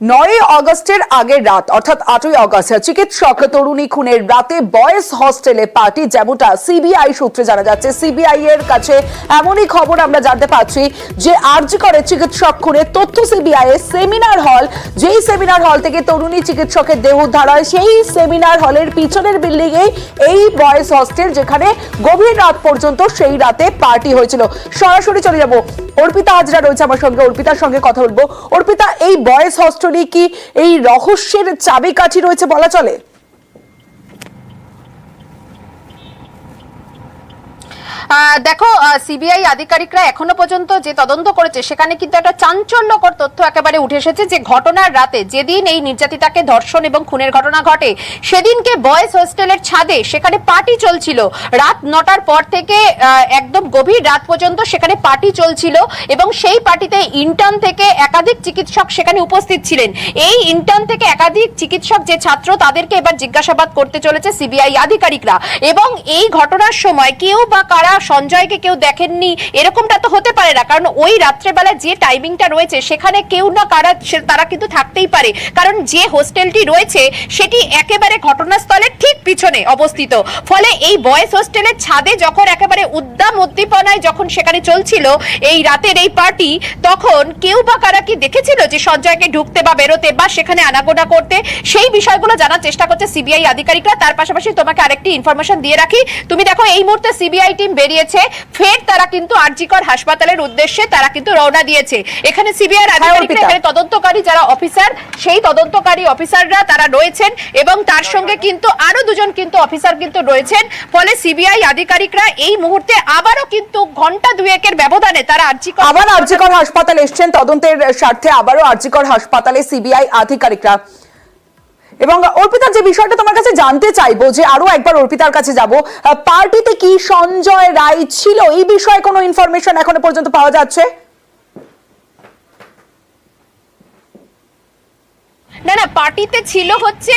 9 আগস্টের আগের রাত অর্থাৎ 8ই আগস্ট চিকিৎসক তরুণী খুনের রাতে বয়েজ হস্টেলে পার্টি, যেমনটা সিবিআই সূত্রে জানা যাচ্ছে। সিবিআই এর কাছে এমনই খবর আমরা জানতে পারছি যে আরজি করে চিকিৎসক খুনের তথ্য সিবিআই এর সেমিনার হল, যেই সেমিনার হল থেকে তরুণী চিকিৎসকের দেহ উদ্ধার হয়, সেই সেমিনার হলের পিছনের বিল্ডিং এ এই বয়েজ হস্টেল, যেখানে গভীর রাত পর্যন্ত সেই রাতে পার্টি হয়েছিল। সরাসরি চলে যাব, অর্পিতা হাজরা রয়েছে আমার সঙ্গে, অর্পিতার সঙ্গে কথা বলবো। অর্পিতা, এই বয়েজ হস্টেলে কি এই রহস্যের চাবিকাঠি রয়েছে বলা চলে? দেখো, সিবিআই আধিকারিকরা এখনো পর্যন্ত যে তদন্ত করেছে সেখানে কিন্তু একটা চাঞ্চল্যকর তথ্য একেবারে উঠে এসেছে যে ঘটনার রাতে, যেদিন এই নির্যাতিতাকে ধর্ষণ এবং খুনের ঘটনা ঘটে, সেদিনকে বয়েজ হোস্টেলের ছাদে সেখানে পার্টি চলছিল। রাত 9টার পর থেকে একদম গভীর রাত পর্যন্ত সেখানে পার্টি চলছিল এবং সেই পার্টিতে ইন্টার্ন থেকে একাধিক চিকিৎসক সেখানে উপস্থিত ছিলেন। এই ইন্টার্ন থেকে একাধিক চিকিৎসক যে ছাত্র, তাদেরকে এবার জিজ্ঞাসাবাদ করতে চলেছে সিবিআই আধিকারিকরা। এবং এই ঘটনার সময় কেউ বা কারা সঞ্জয়কে কেউ দেখেননি এরকমটা তো হতে পারে না, কারণ ওই রাত্রেবেলা যে টাইমিংটা রয়েছে সেখানে কেউ না কারা তারা কিন্তু থাকতেই পারে, কারণ যে হোস্টেলটি রয়েছে সেটি একেবারে ঘটনাস্থলের ঠিক পিছনে অবস্থিত। ফলে এই বয়েজ হোস্টেলের ছাদে যখন একেবারে উদ্দাম উদ্দীপনায় যখন সেখানে চলছিল এই রাতের এই পার্টি, তখন কেউ বা কারা কি দেখেছিল যে সঞ্জয়কে ঢুকতে বা বেরোতে বা সেখানে আনাগোনা করতে, সেই বিষয়গুলো জানার চেষ্টা করছে সিবিআই আধিকারিকরা। তার পাশাপাশি তোমাকে আরেকটি ইনফরমেশন দিয়ে রাখি, তুমি দেখো এই মুহূর্তে সিবিআই টিম বেরিয়েছে, ফের তারা কিন্তু আরজিকর হাসপাতালের উদ্দেশ্যে তারা কিন্তু রওনা দিয়েছে। এখানে সিবিআই আধিকারিকরা, এখানে তদন্তকারী যারা অফিসার, সেই তদন্তকারী অফিসাররা তারা রয়েছেন এবং তার সঙ্গে কিন্তু আরো দুজন কিন্তু অফিসার কিন্তু রয়েছেন। ফলে সিবিআই আধিকারিকরা এই মুহূর্তে আবারও কিন্তু ঘন্টা দুয়েকের ব্যবধানে তারা আরজিকর হাসপাতালে এসেছেন তদন্তের স্বার্থে, আবারও আরজিকর হাসপাতালে সিবিআই আধিকারিকরা। এবং অর্পিতা, যে বিষয়টা তোমার কাছে জানতে চাইবো, যে আরো একবার অর্পিতার কাছে যাব, পার্টিতে কি সঞ্জয় রায় ছিল, এই বিষয়ে কোনো ইনফরমেশন এখনো পর্যন্ত পাওয়া যাচ্ছে? না, পার্টিতে ছিল হচ্ছে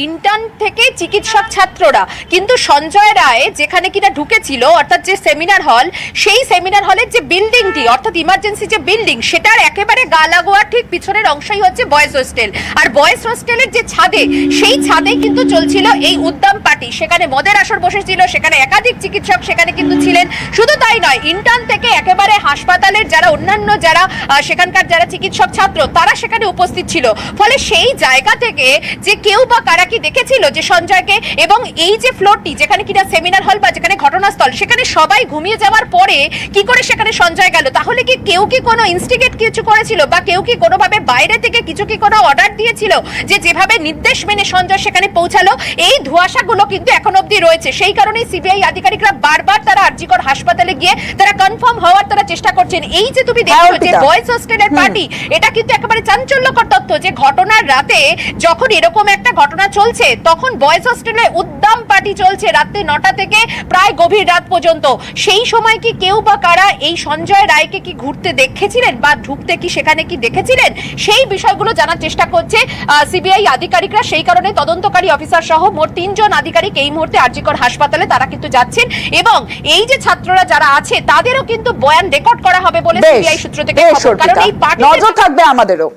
ইন্টার্ন থেকে চিকিৎসক ছাত্ররা, কিন্তু সঞ্জয় রায় যেখানে কিনা ঢুকেছিল অর্থাৎ যে সেমিনার হল, সেই সেমিনার হলের যে বিল্ডিংটি অর্থাৎ ইমার্জেন্সি যে বিল্ডিং, সেটার একেবারে গা লাগোয়া ঠিক পিছনের অংশই হচ্ছে বয়েজ হোস্টেল। আর বয়েজ হোস্টেলের যে ছাদে, সেই ছাদে কিন্তু চলছিল এই উদ্দাম পার্টি। সেখানে মদের আসর বসেছিল, সেখানে একাধিক চিকিৎসক সেখানে কিন্তু ছিলেন। শুধু তাই নয়, ইন্টার্ন থেকে একেবারে হাসপাতালের যারা অন্যান্য যারা সেখানকার যারা চিকিৎসক ছাত্র, তারা সেখানে উপস্থিত ছিল। ফলে সেই জায়গা থেকে যে কেউ বা কারা কি দেখেছিল যে সঞ্জয়কে, এবং এই যে ফ্লোরটি যেখানে কিনা সেমিনার হল বা যেখানে ঘটনাস্থল, সেখানে সবাই ঘুমিয়ে যাওয়ার পরে কি করে সেখানে সঞ্জয় গেল? তাহলে কি কেউ কি কোনো ইনস্টিগেট কিছু করেছিল বা কেউ কি কোনোভাবে বাইরে থেকে কিছু কি কোনো অর্ডার দিয়েছিল যে যেভাবে নির্দেশ মেনে সঞ্জয় সেখানে পৌঁছালো? এই ধোঁয়াশাগুলো কিন্তু এখন অবধি রয়েছে। সেই কারণেই সিবিআই আধিকারিকরা বারবার তারা আরজিকর হাসপাতালে গিয়ে তারা কনফার্ম হওয়ার তারা চেষ্টা করছেন। এই যে তুমি দেখছো যে বয়েজ হোস্টেলের পার্টি, এটা কিন্তু একেবারে চাঞ্চল্যকর তথ্য যে ঘটনার রাতে যখন এরকম একটা ঘটনা চলছে, তখন বয়েজ হোস্টেলে উদ্দাম পার্টি চলছে রাতে 9টা থেকে প্রায় গভীর রাত পর্যন্ত। সেই সময় কি কেউ বা কারা এই সঞ্জয় রায়কে কি ঘুরতে দেখেছিলেন বা ঢুকতে কি সেখানে কি দেখেছিলেন, সেই বিষয়গুলো জানার চেষ্টা করছে সিবিআই আধিকারিকরা। সেই কারণে তদন্তকারী অফিসার সহ মোট 3 জন আধিকারিক এই মুহূর্তে আরজিকর হাসপাতালে তারা কিন্তু যাচ্ছেন এবং এই যে ছাত্ররা যারা আছে তাদেরও কিন্তু বয়ান রেকর্ড করা হবে বলে সিবিআই সূত্র থেকে খবর। কারণ এই পার্টি নজর থাকবে আমাদেরও।